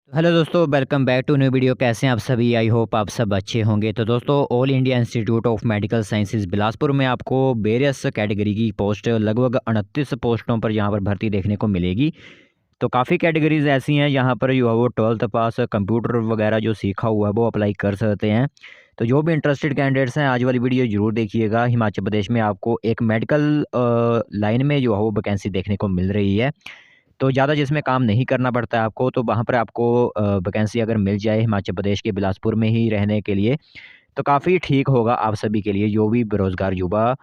Hello दोस्तों, welcome back to new video. कैसे हैं आप सभी? आई होप आप सब अच्छे होंगे। तो दोस्तों, all India institute of medical sciences Bilaspur में आपको वेरियस कैटेगरी की पोस्ट लगभग 29 पोस्टों पर यहाँ पर भर्ती देखने को मिलेगी। तो काफ़ी कैटेगरीज ऐसी हैं यहाँ पर जो है वो 12th पास कंप्यूटर वगैरह जो सीखा हुआ है वो अप्लाई कर सकते हैं। तो जो भी इंटरेस्टेड कैंडिडेट्स हैं, आज वाली वीडियो जरूर देखिएगा। हिमाचल प्रदेश में आपको एक मेडिकल लाइन में जो है वो वैकेंसी देखने को मिल रही है। तो ज़्यादा जिसमें काम नहीं करना पड़ता है आपको, तो वहाँ पर आपको वैकेंसी अगर मिल जाए हिमाचल प्रदेश के बिलासपुर में ही रहने के लिए, तो काफ़ी ठीक होगा आप सभी के लिए, जो भी बेरोज़गार युवा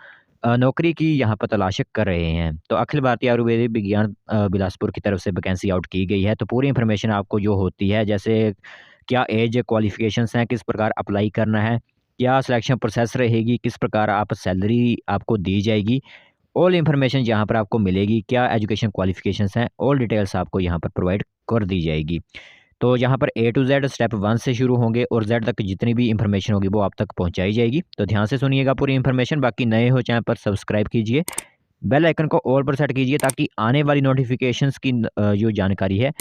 नौकरी की यहाँ पर तलाश कर रहे हैं। तो अखिल भारतीय आयुर्वेदिक विज्ञान बिलासपुर की तरफ से वैकेंसी आउट की गई है। तो पूरी इन्फॉर्मेशन आपको जो होती है, जैसे क्या एज क्वालिफ़िकेशंस हैं, किस प्रकार अप्लाई करना है, क्या सिलेक्शन प्रोसेस रहेगी, किस प्रकार आप सैलरी आपको दी जाएगी, ऑल इन्फॉर्मेशन यहाँ पर आपको मिलेगी। क्या एजुकेशन क्वालिफ़िकेशंस हैं, ऑल डिटेल्स आपको यहाँ पर प्रोवाइड कर दी जाएगी। तो यहाँ पर ए टू ज़ेड स्टेप 1 से शुरू होंगे और ज़ेड तक जितनी भी इन्फॉर्मेशन होगी वो आप तक पहुँचाई जाएगी। तो ध्यान से सुनिएगा पूरी इन्फॉर्मेशन। बाकी नए हो चैनल पर सब्सक्राइब कीजिए, बेल आइकन को ऑल पर सेट कीजिए, ताकि आने वाली नोटिफिकेशंस की जो जानकारी है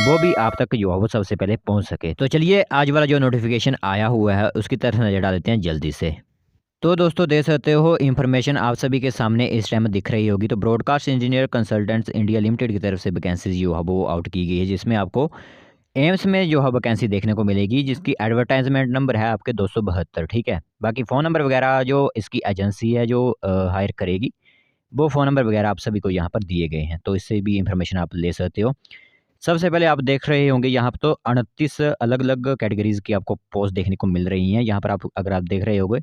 वो भी आप तक जो है वो सबसे पहले पहुँच सके। तो चलिए, आज वाला जो नोटिफिकेशन आया हुआ है उसकी तरफ नज़र डाल देते हैं जल्दी से। तो दोस्तों, देख सकते हो इन्फॉर्मेशन आप सभी के सामने इस टाइम दिख रही होगी। तो broadcast engineer consultants India limited की तरफ से वैकेंसी जो है वो आउट की गई है, जिसमें आपको एम्स में जो है वैकेंसी देखने को मिलेगी, जिसकी एडवर्टाइजमेंट नंबर है आपके 272। ठीक है। बाकी फ़ोन नंबर वगैरह जो इसकी एजेंसी है जो हायर करेगी, वो फ़ोन नंबर वगैरह आप सभी को यहाँ पर दिए गए हैं। तो इससे भी इन्फॉर्मेशन आप ले सकते हो। सबसे पहले आप देख रहे होंगे यहाँ पर तो 29 अलग अलग कैटेगरीज की आपको पोस्ट देखने को मिल रही हैं। यहाँ पर आप अगर आप देख रहे होंगे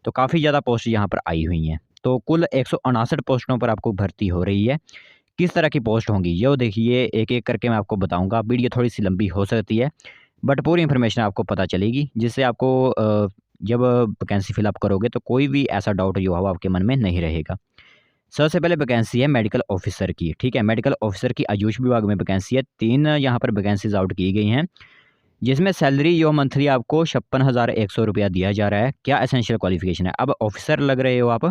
तो काफ़ी ज़्यादा पोस्ट यहाँ पर आई हुई हैं। तो कुल 159 पोस्टों पर आपको भर्ती हो रही है। किस तरह की पोस्ट होंगी, ये देखिए एक-एक करके मैं आपको बताऊँगा। वीडियो थोड़ी-सी लंबी हो सकती है, बट पूरी इन्फॉर्मेशन आपको पता चलेगी, जिससे आपको जब वैकेंसी फिल अप करोगे तो कोई भी ऐसा डाउट जो है वो आपके मन में नहीं रहेगा। सबसे पहले वैकेंसी है मेडिकल ऑफिसर की। ठीक है, मेडिकल ऑफिसर की आयुष विभाग में वैकेंसी है। 3 यहाँ पर वैकेंसीज़ आउट की गई हैं, जिसमें सैलरी जो मंथली आपको 56,100 रुपया दिया जा रहा है। क्या एसेंशियल क्वालिफ़िकेशन है? अब ऑफ़िसर लग रहे हो आप,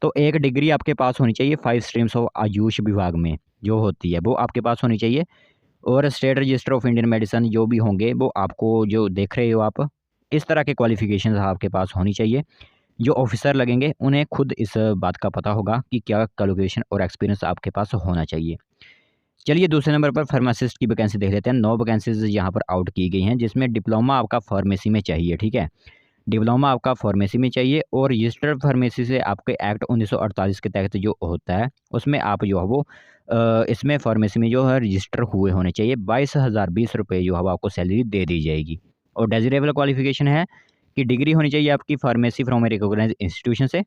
तो एक डिग्री आपके पास होनी चाहिए 5 स्ट्रीम्स ऑफ आयुष विभाग में जो होती है, वो आपके पास होनी चाहिए। और state register of Indian medicine जो भी होंगे, वो आपको जो देख रहे हो आप, इस तरह के क्वालिफ़िकेशंस आपके पास होनी चाहिए। जो ऑफ़िसर लगेंगे, उन्हें खुद इस बात का पता होगा कि क्या क्वालिफ़िकेशन और एक्सपीरियंस आपके पास होना चाहिए। चलिए, दूसरे नंबर पर फार्मासिस्ट की वैकेंसी देख लेते हैं। 9 वैकेंसीज़ यहाँ पर आउट की गई हैं, जिसमें डिप्लोमा आपका फार्मेसी में चाहिए। ठीक है? डिप्लोमा आपका फार्मेसी में चाहिए और रजिस्टर्ड फार्मेसी से आपके एक्ट 1948 के तहत जो होता है, उसमें आप जो है वो इसमें फार्मेसी में जो है रजिस्टर हुए होने चाहिए। 22,020 रुपये जो है वो आपको सैलरी दे दी जाएगी। और डेज़िरेबल क्वालिफ़िकेशन है कि डिग्री होनी चाहिए आपकी pharmacy from a recognised institution से,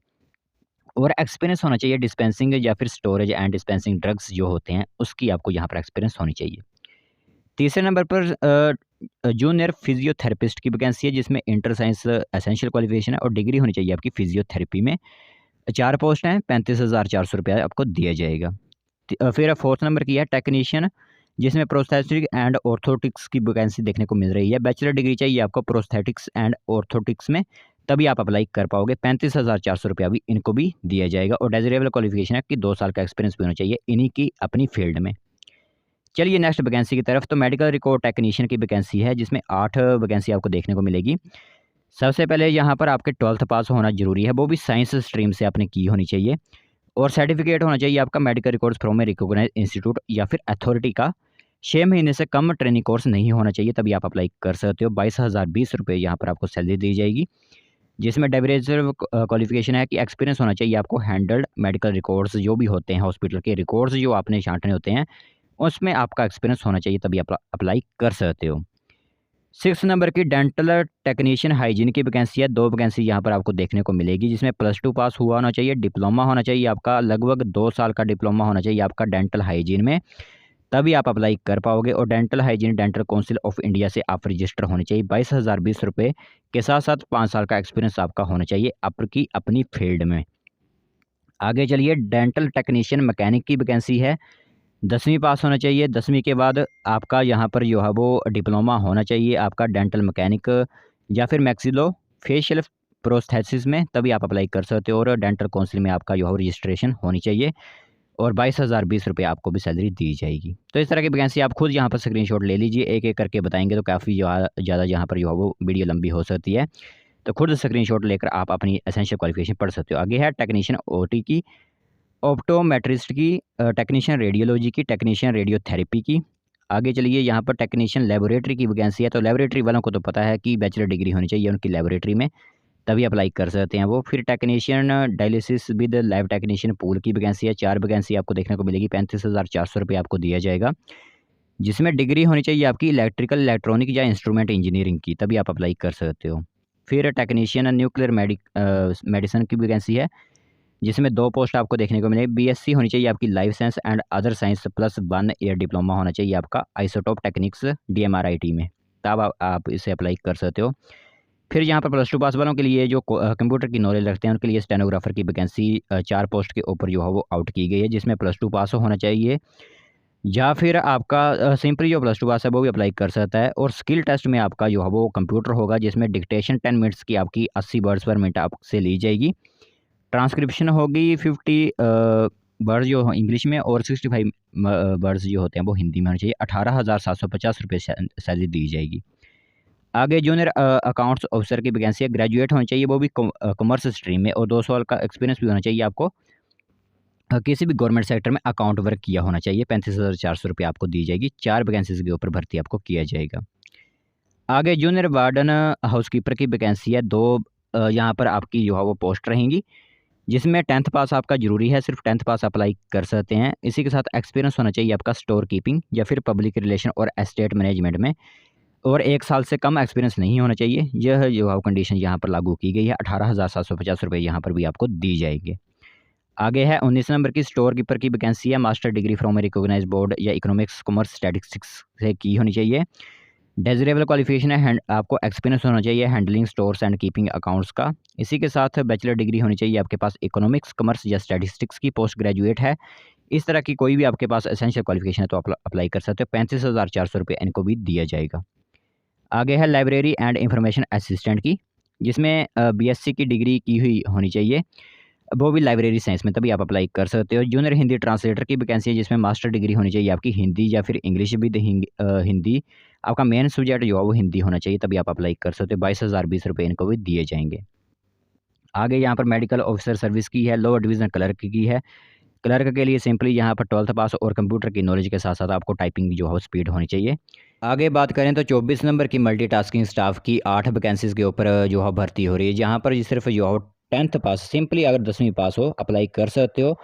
और एक्सपीरियंस होना चाहिए डिस्पेंसिंग या फिर स्टोरेज एंड डिस्पेंसिंग ड्रग्स जो होते हैं, उसकी आपको यहाँ पर एक्सपीरियंस होनी चाहिए। तीसरे नंबर पर जूनियर फिजियोथेरेपिस्ट की वैकेंसी है, जिसमें इंटर साइंस एसेंशियल क्वालिफिकेशन है और डिग्री होनी चाहिए आपकी फिजियोथेरेपी में। 4 पोस्ट हैं, 35,400 रुपया आपको दिया जाएगा। फिर फोर्थ नंबर की है टेक्नीशियन, जिसमें प्रोस्थेटिक एंड ऑर्थोटिक्स की वैकेंसी देखने को मिल रही है। बैचलर डिग्री चाहिए आपको प्रोस्थेटिक्स एंड ऑर्थोटिक्स में, तभी आप अप्लाई कर पाओगे। 35,400 रुपया भी इनको भी दिया जाएगा। और डेजरेबल क्वालिफिकेशन है कि 2 साल का एक्सपीरियंस भी होना चाहिए इन्हीं की अपनी फील्ड में। चलिए नेक्स्ट वैकेंसी की तरफ। तो मेडिकल रिकॉर्ड टेक्नीशियन की वैकेंसी है, जिसमें 8 वैकेंसी आपको देखने को मिलेगी। सबसे पहले यहाँ पर आपके 12th पास होना ज़रूरी है, वो भी साइंस स्ट्रीम से आपने की होनी चाहिए। और सर्टिफिकेट होना चाहिए आपका medical records from a recognised institute या फिर अथॉरिटी का। 6 महीने से कम ट्रेनिंग कोर्स नहीं होना चाहिए, तभी आप अप्लाई कर सकते हो। 22,020 रुपये यहाँ पर आपको सैलरी दी जाएगी, जिसमें डेविडेजर क्वालिफिकेशन है कि एक्सपीरियंस होना चाहिए आपको हैंडल्ड मेडिकल रिकॉर्ड्स जो भी होते हैं, हॉस्पिटल के रिकॉर्ड्स जो आपने छांटने होते हैं, उसमें आपका एक्सपीरियंस होना चाहिए, तभी आप अप्लाई कर सकते हो। 6 नंबर की डेंटल टेक्नीशियन हाइजीन की वैकेंसी है। 2 वैकेंसी यहाँ पर आपको देखने को मिलेगी, जिसमें +2 पास हुआ होना चाहिए, डिप्लोमा होना चाहिए आपका, लगभग 2 साल का डिप्लोमा होना चाहिए आपका डेंटल हाइजीन में, तभी आप अप्लाई कर पाओगे। और dental hygiene dental council of India से आप रजिस्टर होने चाहिए। 22,020 रुपये के साथ साथ 5 साल का एक्सपीरियंस आपका होना चाहिए आपकी अपनी फील्ड में। आगे चलिए, डेंटल टेक्नीशियन मैकेनिक की वैकेंसी है। 10वीं पास होना चाहिए। 10वीं के बाद आपका यहाँ पर जो है वो डिप्लोमा होना चाहिए आपका डेंटल मैकेनिक या फिर मैक्सिलो फेशियल प्रोस्थेसिस में, तभी आप अप्लाई कर सकते हो। और डेंटल काउंसिल में आपका जो है रजिस्ट्रेशन होनी चाहिए। और 22,020 रुपये आपको भी सैलरी दी जाएगी। तो इस तरह की वैकेंसी आप खुद यहाँ पर स्क्रीनशॉट ले लीजिए, एक एक करके बताएंगे तो काफ़ी ज़्यादा यहाँ पर जो है वो वीडियो लंबी हो सकती है। तो खुद स्क्रीनशॉट लेकर आप अपनी एसेंशियल क्वालिफिकेशन पढ़ सकते हो। आगे है टेक्नीशियन ओटी की, ऑप्टोमेट्रिस्ट की, टेक्नीशियन रेडियोलॉजी की, टेक्नीशियन रेडियोथेरेपी की। आगे चलिए, यहाँ पर टेक्नीशियन लेबोरेटरी की वैकेंसी है। तो लेबोरेटरी वालों को तो पता है कि बैचलर डिग्री होनी चाहिए उनकी लेबोरेटरी में, तभी अप्लाई कर सकते हैं वो। फिर technician dialysis with lab technician pool की वैकेंसी है। 4 वैकेंसी आपको देखने को मिलेगी, 35,400 रुपये आपको दिया जाएगा, जिसमें डिग्री होनी चाहिए आपकी इलेक्ट्रिकल, इलेक्ट्रॉनिक या इंस्ट्रूमेंट इंजीनियरिंग की, तभी आप अप्लाई कर सकते हो। फिर टेक्नीशियन न्यूक्लियर मेडिसिन की वैकेंसी है, जिसमें 2 पोस्ट आपको देखने को मिलेगी। बीएससी होनी चाहिए आपकी life science and other science plus 1 year diploma होना चाहिए आपका आइसोटोप टेक्निक्स DMRIT में, तब आप इसे अप्लाई कर सकते हो। फिर यहाँ पर +2 पास वालों के लिए जो कंप्यूटर की नॉलेज रखते हैं उनके लिए स्टेनोग्राफर की वैकेंसी 4 पोस्ट के ऊपर जो है वो आउट की गई है, जिसमें +2 पास होना चाहिए, या फिर आपका सिंपली जो +2 पास है वो भी अप्लाई कर सकता है। और स्किल टेस्ट में आपका जो है वो कंप्यूटर होगा, जिसमें डिक्टेशन 10 मिनट्स की आपकी 80 वर्ड्स पर मिनट आपसे ली जाएगी। ट्रांसक्रिप्शन होगी 50 वर्ड जो इंग्लिश में, और 65 वर्ड्स जो होते हैं वो हिंदी में होने चाहिए। 18,750 रुपये सैलरी दी जाएगी। आगे जूनियर अकाउंट्स ऑफिसर की वैकेंसी है, ग्रेजुएट होनी चाहिए, वो भी कॉमर्स स्ट्रीम में, और 2 साल का एक्सपीरियंस भी होना चाहिए आपको। किसी भी गवर्नमेंट सेक्टर में अकाउंट वर्क किया होना चाहिए। 35,400 रुपये आपको दी जाएगी। 4 वैकेंसीज के ऊपर भर्ती आपको किया जाएगा। आगे जूनियर वार्डन हाउसकीपर की वैकेंसी है। 2 यहाँ पर आपकी जो है वो पोस्ट रहेंगी, जिसमें 10th पास आपका ज़रूरी है, सिर्फ 10th पास अप्लाई कर सकते हैं। इसी के साथ एक्सपीरियंस होना चाहिए आपका स्टोर कीपिंग या फिर पब्लिक रिलेशन और एस्टेट मैनेजमेंट में, और 1 साल से कम एक्सपीरियंस नहीं होना चाहिए। यह जो कंडीशन यहाँ पर लागू की गई है। 18,750 रुपये यहाँ पर भी आपको दी जाएंगे। आगे है 19 नंबर की स्टोर कीपर की वैकेंसी है। Master degree from recognised board या इकोनॉमिक्स, कॉमर्स, स्टैटिस्टिक्स से की होनी चाहिए। डेजरेबल क्वालिफिकेशन है, आपको एक्सपीरियंस होना चाहिए handling stores and keeping accounts का। इसी के साथ बैचलर डिग्री होनी चाहिए आपके पास इकोनॉमिक्स, कॉमर्स या स्टैटिस्टिक्स की। पोस्ट ग्रेजुएट है, इस तरह की कोई भी आपके पास एसेंशियल क्वालिफिकेशन है तो आप अप्लाई कर सकते हो। 35,400 रुपये इनको भी दिया जाएगा। आगे है लाइब्रेरी एंड इंफॉर्मेशन असिस्टेंट की, जिसमें BSc की डिग्री की हुई होनी चाहिए, वो भी लाइब्रेरी साइंस में, तभी आप अप्लाई कर सकते हो। जूनियर हिंदी ट्रांसलेटर की वैकेंसी है, जिसमें मास्टर डिग्री होनी चाहिए आपकी हिंदी या फिर इंग्लिश विद हिंदी। आपका मेन सब्जेक्ट जो है वो हिंदी होना चाहिए, तभी आप अप्लाई कर सकते हो। 22,020 रुपये इनको भी दिए जाएंगे। आगे यहाँ पर मेडिकल ऑफिसर सर्विस की है, लोअर डिवीज़न क्लर्क की है। क्लर्क के लिए सिंपली यहाँ पर 12th पास और कंप्यूटर की नॉलेज के साथ साथ आपको टाइपिंग जो है स्पीड होनी चाहिए। आगे बात करें तो 24 नंबर की मल्टीटास्किंग स्टाफ की 8 वैकेंसीज़ के ऊपर जो है भर्ती हो रही है, जहाँ पर सिर्फ जो है 10th पास, सिंपली अगर 10वीं पास हो अप्लाई कर सकते हो।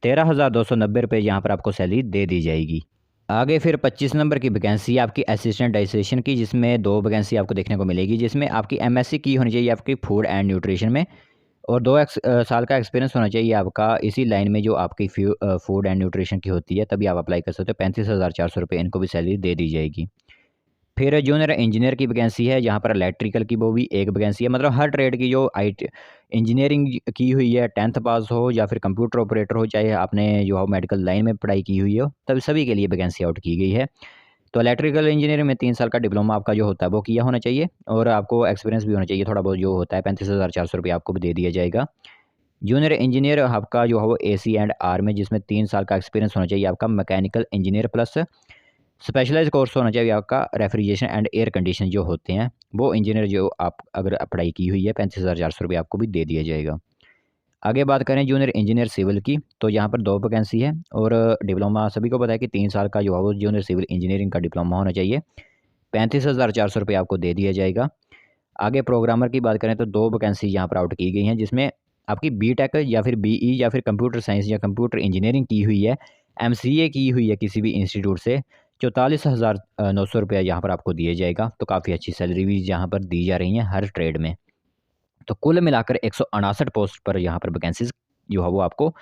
13,290 रुपये यहाँ पर आपको सैलरी दे दी जाएगी। आगे फिर 25 नंबर की वैकेंसी आपकी असिस्टेंट डाइटिशियन की, जिसमें 2 वैकेंसी आपको देखने को मिलेगी, जिसमें आपकी MSc की होनी चाहिए आपकी फूड एंड न्यूट्रिशन में, और 2 साल का एक्सपीरियंस होना चाहिए आपका इसी लाइन में जो आपकी फूड एंड न्यूट्रिशन की होती है, तभी आप अप्लाई कर सकते हो। 35,400 रुपये इनको भी सैलरी दे दी जाएगी। फिर जूनियर इंजीनियर की वैकेंसी है, जहाँ पर इलेक्ट्रिकल की वो भी एक वैकेंसी है। मतलब हर ट्रेड की जो IT इंजीनियरिंग की हुई है, 10th पास हो या फिर कंप्यूटर ऑपरेटर हो, चाहे आपने जो है मेडिकल लाइन में पढ़ाई की हुई हो, तब सभी के लिए वैकेंसी आउट की गई है। तो इलेक्ट्रिकल इंजीनियरिंग में 3 साल का डिप्लोमा आपका जो होता है वो किया होना चाहिए, और आपको एक्सपीरियंस भी होना चाहिए थोड़ा बहुत जो होता है। 35,400 रुपये आपको भी दे दिया जाएगा। जूनियर इंजीनियर आपका जो है वो AC&R में, जिसमें 3 साल का एक्सपीरियंस होना चाहिए आपका mechanical engineer plus specialise course होना चाहिए आपका रेफ्रिजरेशन एंड एयर कंडीशन जो होते हैं वो इंजीनियर, जो आप अगर पढ़ाई की हुई है। 35,400 रुपये आपको भी दे दिया जाएगा। आगे बात करें जूनियर इंजीनियर सिविल की, तो यहाँ पर 2 वैकेंसी है, और डिप्लोमा सभी को पता है कि 3 साल का जो है वो जूनियर सिविल इंजीनियरिंग का डिप्लोमा होना चाहिए। 35,400 रुपये आपको दे दिया जाएगा। आगे प्रोग्रामर की बात करें तो 2 वैकेंसी यहाँ पर आउट की गई हैं, जिसमें आपकी BTech या फिर BE या फिर कंप्यूटर साइंस या कंप्यूटर इंजीनियरिंग की हुई है, MCA की हुई है किसी भी इंस्टीट्यूट से, 44,900 रुपये यहाँ पर आपको दिया जाएगा। तो काफ़ी अच्छी सैलरी भी यहाँ पर दी जा रही हैं हर ट्रेड में। तो कुल मिलाकर 159 पोस्ट पर यहाँ पर वैकेंसीज जो है वो आपको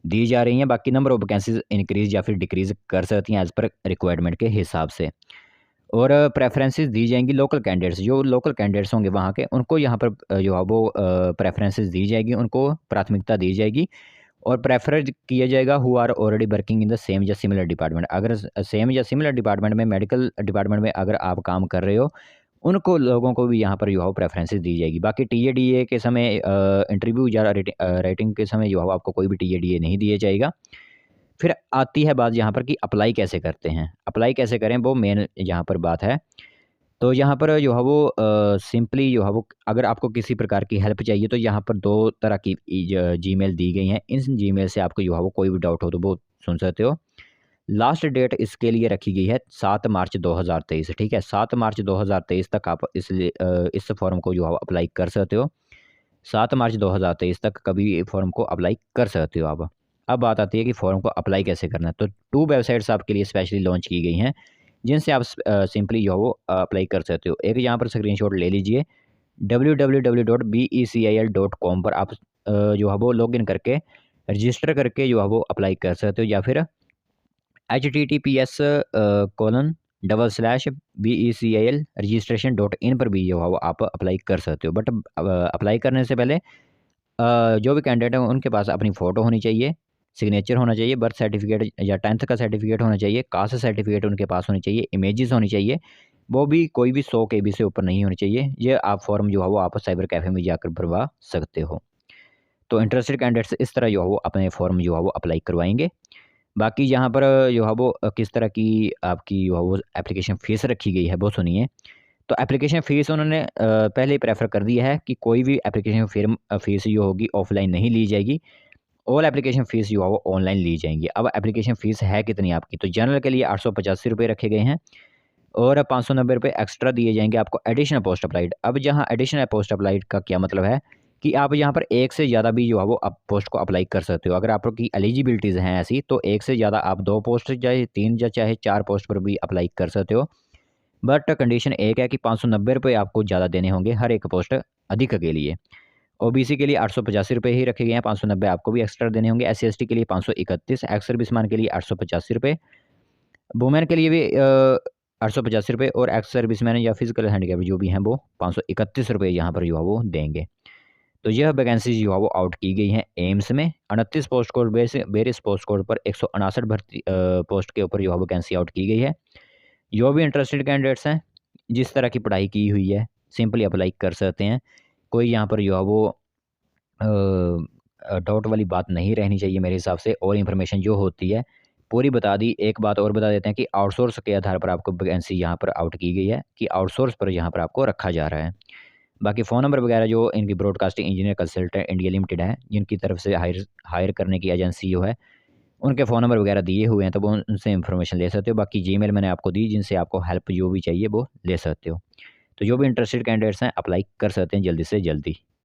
दी जा रही हैं। बाकी नंबर ऑफ वैकेंसीज इंक्रीज़ या फिर डिक्रीज़ कर सकती हैं एज़ पर रिक्वायरमेंट के हिसाब से। और प्रेफरेंसेस दी जाएंगी लोकल कैंडिडेट्स, जो लोकल कैंडिडेट्स होंगे वहाँ के, उनको यहाँ पर जो है वो प्रेफरेंसेस दी जाएगी, उनको प्राथमिकता दी जाएगी, और प्रेफर किया जाएगा who are already working in the same या सिमिलर डिपार्टमेंट। अगर सेम या सिमिलर डिपार्टमेंट में, मेडिकल डिपार्टमेंट में अगर आप काम कर रहे हो, उनको लोगों को भी यहाँ पर जो है प्रेफरेंसेस दी जाएगी। बाकी TADA के समय इंटरव्यू या राइटिंग के समय जो है आपको कोई भी TADA नहीं दिया जाएगा। फिर आती है बात यहाँ पर कि अप्लाई कैसे करते हैं, अप्लाई कैसे करें, वो मेन यहाँ पर बात है। तो यहाँ पर जो है वो सिंपली जो है वो अगर आपको किसी प्रकार की हेल्प चाहिए तो यहाँ पर 2 तरह की जीमेल दी गई हैं। इन जीमेल से आपको जो है वो कोई भी डाउट हो तो वो सुन सकते हो। लास्ट डेट इसके लिए रखी गई है 7 मार्च 2023, ठीक है? 7 मार्च 2023 तक आप इस फॉर्म को जो है अप्लाई कर सकते हो। 7 मार्च 2023 तक कभी फॉर्म को अप्लाई कर सकते हो आप। अब बात आती है कि फॉर्म को अप्लाई कैसे करना है। तो 2 वेबसाइट्स आपके लिए स्पेशली लॉन्च की गई हैं, जिनसे आप सिंपली जो है वो अप्लाई कर सकते हो। एक यहाँ पर स्क्रीनशॉट ले लीजिए, www.becil.com पर आप जो है वो लॉगिन करके रजिस्टर करके जो है वो अप्लाई कर सकते हो, या फिर https://becil रजिस्ट्रेशन.in पर भी जो है वो आप अप्लाई कर सकते हो। बट अप्लाई करने से पहले जो भी कैंडिडेट हैं उनके पास अपनी फ़ोटो होनी चाहिए, सिग्नेचर होना चाहिए, बर्थ सर्टिफिकेट या 10th का सर्टिफिकेट होना चाहिए, कास्ट सर्टिफिकेट उनके पास होनी चाहिए, इमेजेस होनी चाहिए। वो भी कोई भी 100 केबी से ऊपर नहीं होनी चाहिए। ये आप फॉर्म जो है वो आप साइबर कैफ़े में जाकर भरवा सकते हो। तो इंटरेस्टेड कैंडिडेट्स इस तरह जो है वो अपने फॉर्म जो है वो अप्लाई करवाएँगे। बाकी यहाँ पर जो है वो किस तरह की आपकी जो है वो एप्लीकेशन फ़ीस रखी गई है वो सुनिए। तो एप्लीकेशन फ़ीस उन्होंने पहले ही प्रेफ़र कर दिया है कि कोई भी एप्लीकेशन फ़ीस जो होगी ऑफ़लाइन नहीं ली जाएगी। ऑल एप्लीकेशन फ़ीस जो है वो ऑनलाइन ली जाएँगी। अब एप्लीकेशन फ़ीस है कितनी आपकी? तो जनरल के लिए 885 रुपए रखे गए हैं और 590 रुपए एक्स्ट्रा दिए जाएँगे आपको एडिशनल पोस्ट अप्लाइड। अब जहाँ एडिशनल पोस्ट अप्लाइड का क्या मतलब है कि आप यहाँ पर एक से ज़्यादा भी जो है वो आप पोस्ट को अप्लाई कर सकते हो। अगर आपकी एलिजिबिलिटीज़ हैं ऐसी, तो एक से ज़्यादा आप 2 पोस्ट चाहे 3 या चाहे 4 पोस्ट पर भी अप्लाई कर सकते हो। बट कंडीशन एक है कि 590 रुपए आपको ज़्यादा देने होंगे हर एक पोस्ट अधिक के लिए। ओबीसी के लिए 885 रुपए ही रखे गए हैं, 590 आपको भी एक्स्ट्रा देने होंगे। एससी/एसटी के लिए 531, एक्स सर्विसमैन के लिए 885 रुपए, वुमेन के लिए भी 885 रुपए और एक्स सर्विसमैन या फिजिकल हैंडीकैप जो भी हैं वो 531 रुपए यहाँ पर जो है वो देंगे। तो यह वैकेंसी जो है वो आउट की गई हैं एम्स में 29 post code various post code पर 159 भर्ती पोस्ट के ऊपर जो है वैकेंसी आउट की गई है। जो भी इंटरेस्टेड कैंडिडेट्स हैं, जिस तरह की पढ़ाई की हुई है, सिंपली अप्लाई कर सकते हैं। कोई यहाँ पर जो है वो डाउट वाली बात नहीं रहनी चाहिए मेरे हिसाब से, और इन्फॉर्मेशन जो होती है पूरी बता दी। एक बात और बता देते हैं कि आउटसोर्स के आधार पर आपको वैकेंसी यहाँ पर आउट की गई है कि आउटसोर्स पर यहाँ पर आपको रखा जा रहा है। बाकी फ़ोन नंबर वगैरह जो इनकी broadcasting engineer consultant India limited है, जिनकी तरफ से हायर करने की एजेंसी जो है, उनके फ़ोन नंबर वगैरह दिए हुए हैं, तो वो उनसे इन्फॉर्मेशन ले सकते हो। बाकी जीमेल मैंने आपको दी, जिनसे आपको हेल्प जो भी चाहिए वो ले सकते हो। तो जो भी इंटरेस्टेड कैंडिडेट्स हैं अप्लाई कर सकते हैं जल्दी से जल्दी।